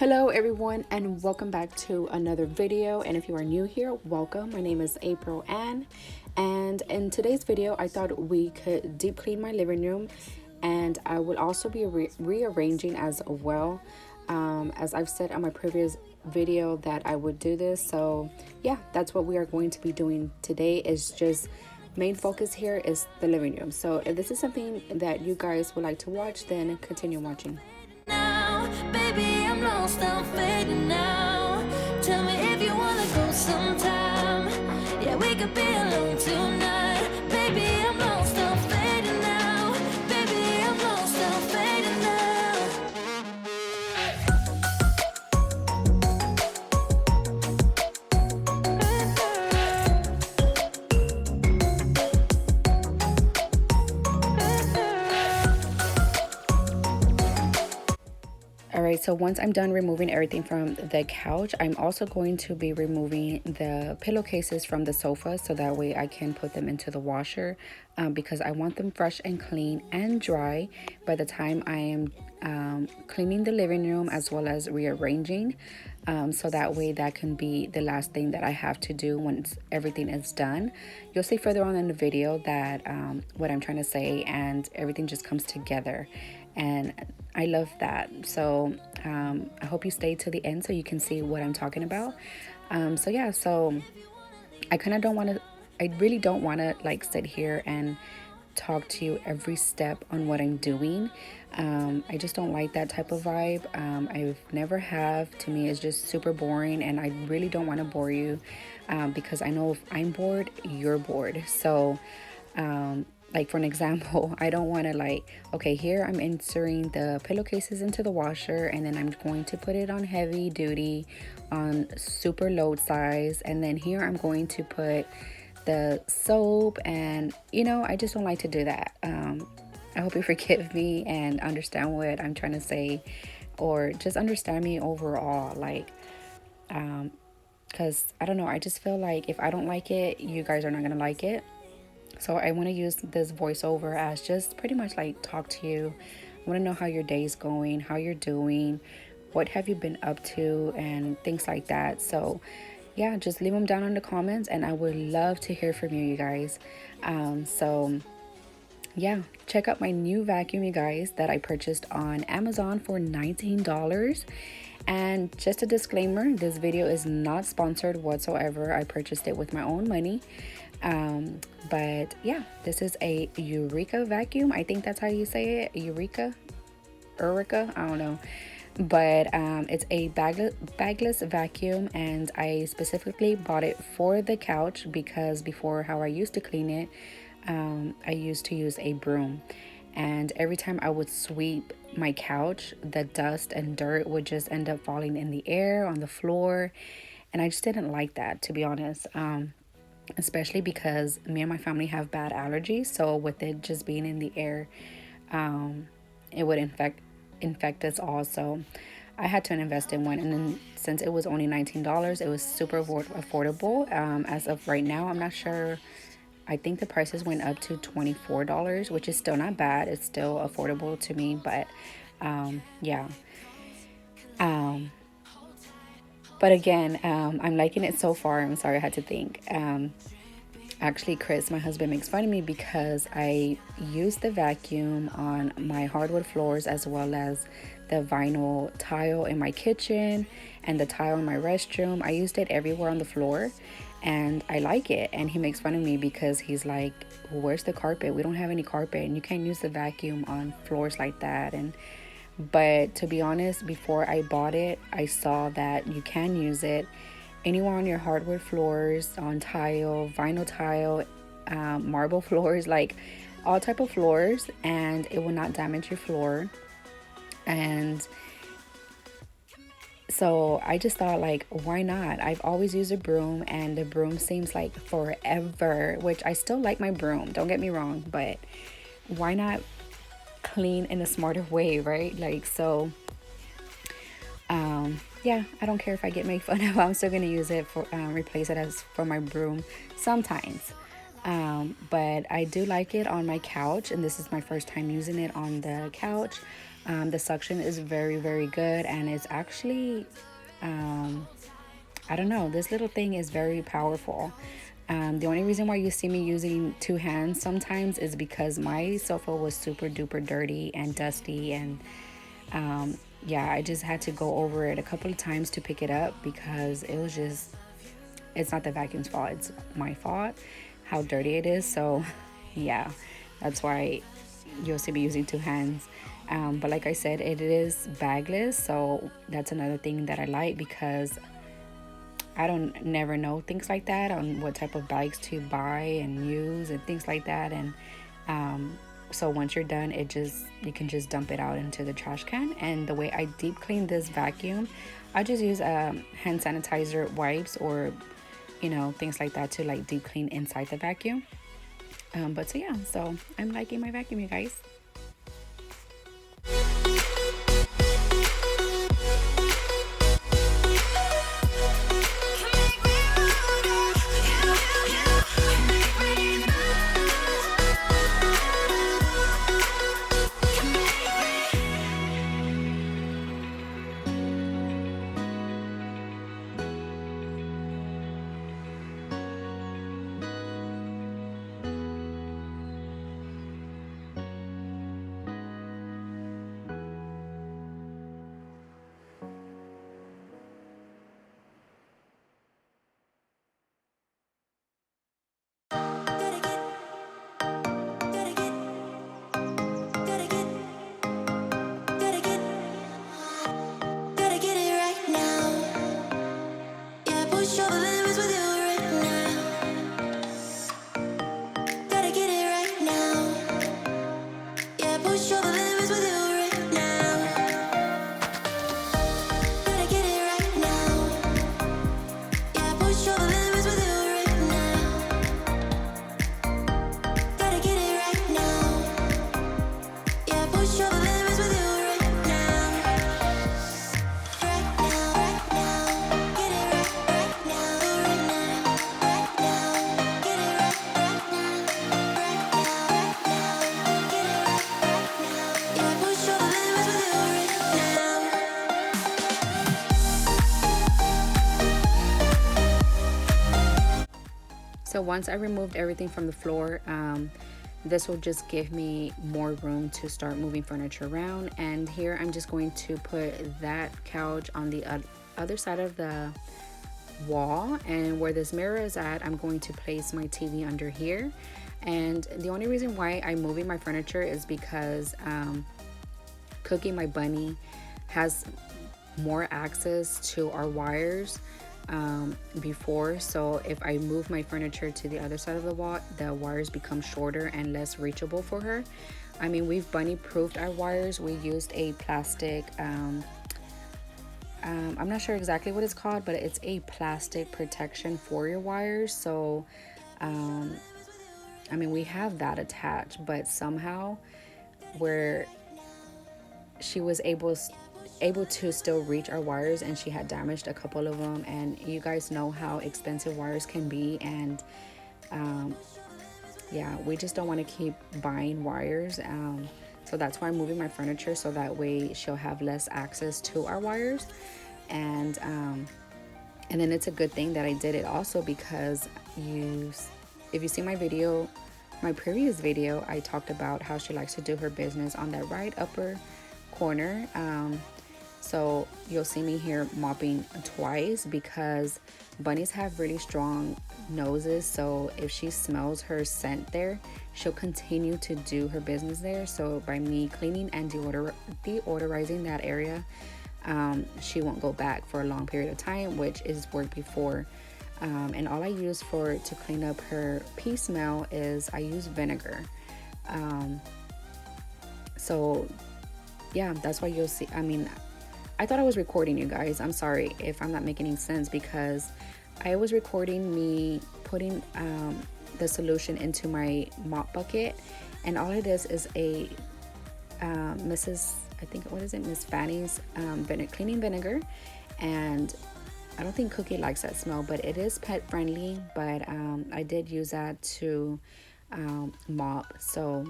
Hello everyone, and welcome back to another video. And if you are new here, welcome. My name is April Ann, and in today's video I thought we could deep clean my living room, and I will also be rearranging as well, as I've said on my previous video that I would do this. So yeah, that's what we are going to be doing today. Is just main focus here is the living room. So if this is something that you guys would like to watch, then continue watching. Baby, I'm lost, I'm fading now. Tell me if you wanna go sometime. Yeah, we could be alone tonight. Baby, I'm lost, I'm fading now. Baby, I'm lost, I'm fading now. Alright, so once I'm done removing everything from the couch, I'm also going to be removing the pillowcases from the sofa, so that way I can put them into the washer, because I want them fresh and clean and dry by the time I am cleaning the living room as well as rearranging, so that way that can be the last thing that I have to do once everything is done. You'll see further on in the video that what I'm trying to say, and everything just comes together, and I love that. So I hope you stay to the end so you can see what I'm talking about. So yeah, so I kind of don't want to, I really don't want to like sit here and talk to you every step on what I'm doing. I just don't like that type of vibe. I've never have. To me, it's just super boring, and I really don't want to bore you, because I know if I'm bored, you're bored. So like for an example, I don't want to like, okay, here I'm inserting the pillowcases into the washer, and then I'm going to put it on heavy duty on super load size, and then here I'm going to put the soap, and I just don't like to do that. I hope you forgive me and understand what I'm trying to say, or just understand me overall, like because I don't know, I just feel like if I don't like it, you guys are not gonna like it. So I want to use this voiceover as just pretty much like talk to you. I want to know how your day's going, how you're doing, what have you been up to, and things like that. So yeah, just leave them down in the comments, and I would love to hear from you guys. So yeah, check out my new vacuum, you guys, that I purchased on Amazon for $19. And just a disclaimer, this video is not sponsored whatsoever. I purchased it with my own money. But yeah, this is a Eureka vacuum. I think that's how you say it. Eureka, I don't know. But it's a bagless vacuum, and I specifically bought it for the couch because before, how I used to clean it, I used to use a broom, and every time I would sweep my couch, the dust and dirt would just end up falling in the air, on the floor, and I just didn't like that, to be honest. Especially because me and my family have bad allergies, so with it just being in the air, it would infect us all. So I had to invest in one, and then since it was only $19, it was super affordable. As of right now, I'm not sure, I think the prices went up to $24, which is still not bad. It's still affordable to me, but yeah. But again, I'm liking it so far. I'm sorry I had to think. Actually, Chris, my husband, makes fun of me because I use the vacuum on my hardwood floors as well as the vinyl tile in my kitchen and the tile in my restroom. I used it everywhere on the floor, and I like it. And he makes fun of me because he's like, well, where's the carpet? We don't have any carpet, and you can't use the vacuum on floors like that. But to be honest, before I bought it, I saw that you can use it anywhere on your hardwood floors, on tile, vinyl tile, marble floors, like all type of floors, and it will not damage your floor. And so I just thought, like, why not? I've always used a broom, and the broom seems like forever, which I still like my broom, don't get me wrong, but why not clean in a smarter way, right? Like, so yeah, I don't care if I get made fun of. I'm still gonna use it for replace it as for my broom sometimes. But I do like it on my couch, and this is my first time using it on the couch. The suction is very, very good, and it's actually, I don't know, this little thing is very powerful. The only reason why you see me using two hands sometimes is because my sofa was super duper dirty and dusty, and yeah, I just had to go over it a couple of times to pick it up because it was just, it's not the vacuum's fault, it's my fault how dirty it is. So yeah, that's why you'll see me using two hands. But like I said, it is bagless, so that's another thing that I like because I don't never know things like that on what type of bags to buy and use and things like that. And so once you're done, it just, you can just dump it out into the trash can. And the way I deep clean this vacuum, I just use hand sanitizer wipes or things like that to like deep clean inside the vacuum. But so yeah, so I'm liking my vacuum, you guys. So once I removed everything from the floor, this will just give me more room to start moving furniture around. And here I'm just going to put that couch on the other side of the wall, and where this mirror is at, I'm going to place my TV under here. And the only reason why I'm moving my furniture is because Cookie, my bunny, has more access to our wires before. So if I move my furniture to the other side of the wall, the wires become shorter and less reachable for her. I mean, we've bunny proofed our wires. We used a plastic I'm not sure exactly what it's called, but it's a plastic protection for your wires. So I mean, we have that attached, but somehow where she was able to still reach our wires, and she had damaged a couple of them. And you guys know how expensive wires can be, and yeah, we just don't want to keep buying wires. So that's why I'm moving my furniture, so that way she'll have less access to our wires. And then it's a good thing that I did it also, because if you see my video, my previous video, I talked about how she likes to do her business on that right upper corner. So you'll see me here mopping twice, because bunnies have really strong noses. So if she smells her scent there, she'll continue to do her business there. So by me cleaning and deodorizing that area, she won't go back for a long period of time, which is worked before. And all I use to clean up her pee smell is I use vinegar. So yeah, that's why you'll see. I mean, I thought I was recording, you guys. I'm sorry if I'm not making any sense, because I was recording me putting the solution into my mop bucket, and all it is a Miss Fanny's cleaning vinegar. And I don't think Cookie likes that smell, but it is pet friendly. But I did use that to mop. So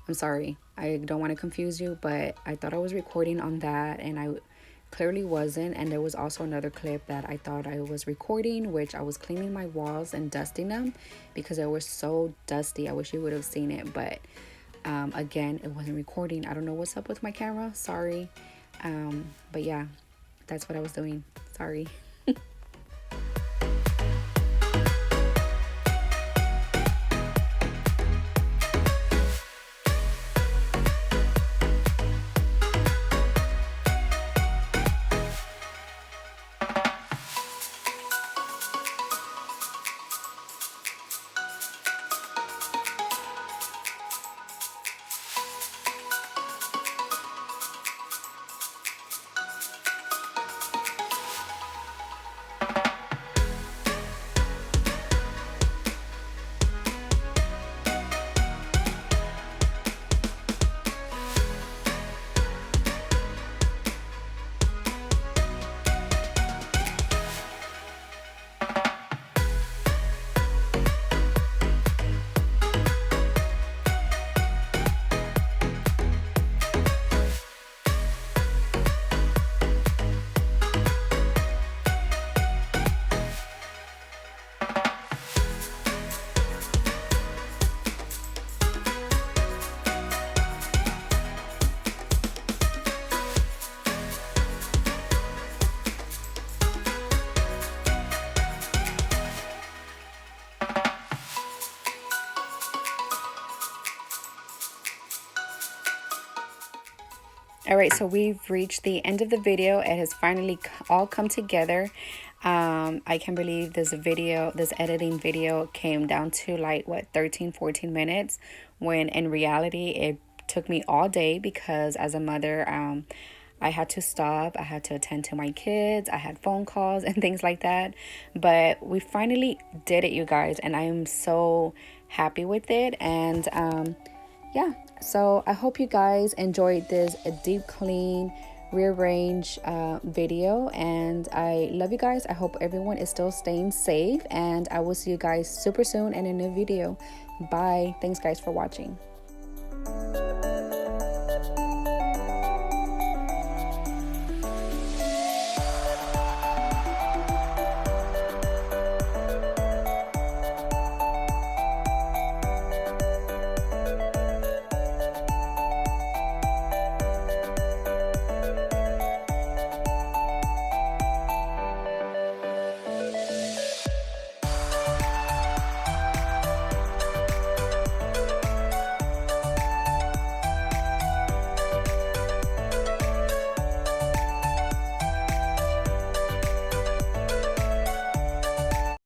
I'm sorry. I don't want to confuse you, but I thought I was recording on that and I clearly wasn't. And there was also another clip that I thought I was recording, which I was cleaning my walls and dusting them because they were so dusty. I wish you would have seen it, but again, it wasn't recording. I don't know what's up with my camera, sorry. But yeah, that's what I was doing, sorry. All right, so we've reached the end of the video. It has finally all come together. I can't believe this editing video came down to like what, 13-14 minutes, when in reality it took me all day because as a mother, I had to stop, I had to attend to my kids, I had phone calls and things like that. But we finally did it, you guys, and I am so happy with it. And yeah, so I hope you guys enjoyed this deep clean rearrange video, and I love you guys. I hope everyone is still staying safe, and I will see you guys super soon in a new video. Bye. Thanks guys for watching.